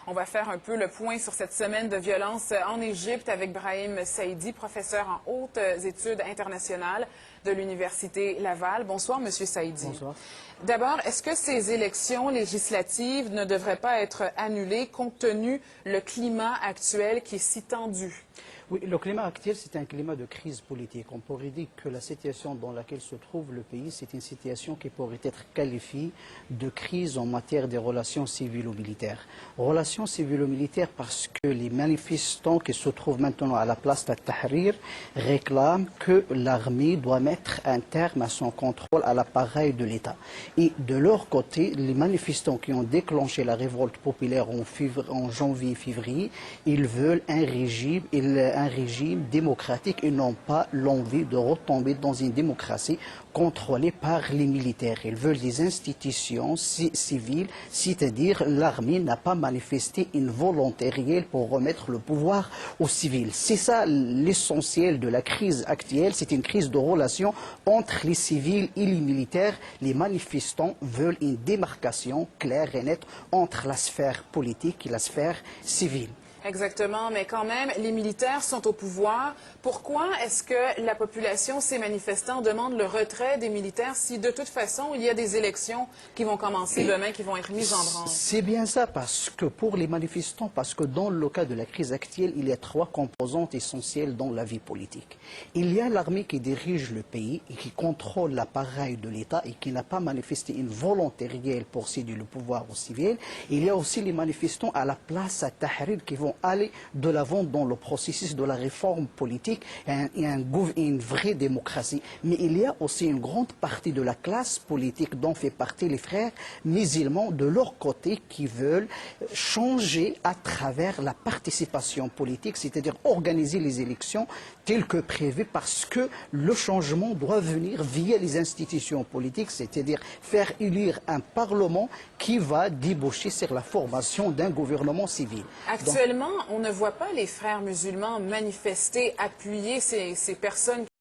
On va faire un peu le point sur cette semaine de violence en Égypte avec Brahim Saïdi, professeur en hautes études internationales de l'Université Laval. Bonsoir, Monsieur Saïdi. Bonsoir. D'abord, est-ce que ces élections législatives ne devraient pas être annulées compte tenu le climat actuel qui est si tendu? Oui, le climat actuel, c'est un climat de crise politique. On pourrait dire que la situation dans laquelle se trouve le pays, c'est une situation qui pourrait être qualifiée de crise en matière des relations civilo-militaires. Relations civilo-militaires parce que les manifestants qui se trouvent maintenant à la place de Tahrir réclament que l'armée doit mettre un terme à son contrôle à l'appareil de l'État. Et de leur côté, les manifestants qui ont déclenché la révolte populaire en janvier-février, ils veulent un régime démocratique et n'ont pas l'envie de retomber dans une démocratie contrôlée par les militaires. Ils veulent des institutions civiles, c'est-à-dire l'armée n'a pas manifesté une volonté réelle pour remettre le pouvoir aux civils. C'est ça l'essentiel de la crise actuelle, c'est une crise de relations entre les civils et les militaires. Les manifestants veulent une démarcation claire et nette entre la sphère politique et la sphère civile. Exactement, mais quand même, les militaires sont au pouvoir. Pourquoi est-ce que la population, ces manifestants, demandent le retrait des militaires si de toute façon, il y a des élections qui vont commencer demain, qui vont être mises en branle? C'est bien ça, parce que pour les manifestants, parce que dans le cas de la crise actuelle, il y a trois composantes essentielles dans la vie politique. Il y a l'armée qui dirige le pays et qui contrôle l'appareil de l'État et qui n'a pas manifesté une volonté réelle pour céder le pouvoir aux civils. Il y a aussi les manifestants à la place à Tahrir qui vont aller de l'avant dans le processus de la réforme politique et une vraie démocratie. Mais il y a aussi une grande partie de la classe politique dont fait partie les frères musulmans de leur côté qui veulent changer à travers la participation politique, c'est-à-dire organiser les élections telles que prévues parce que le changement doit venir via les institutions politiques, c'est-à-dire faire élire un parlement qui va déboucher sur la formation d'un gouvernement civil. Actuellement, on ne voit pas les frères musulmans manifester, appuyer ces personnes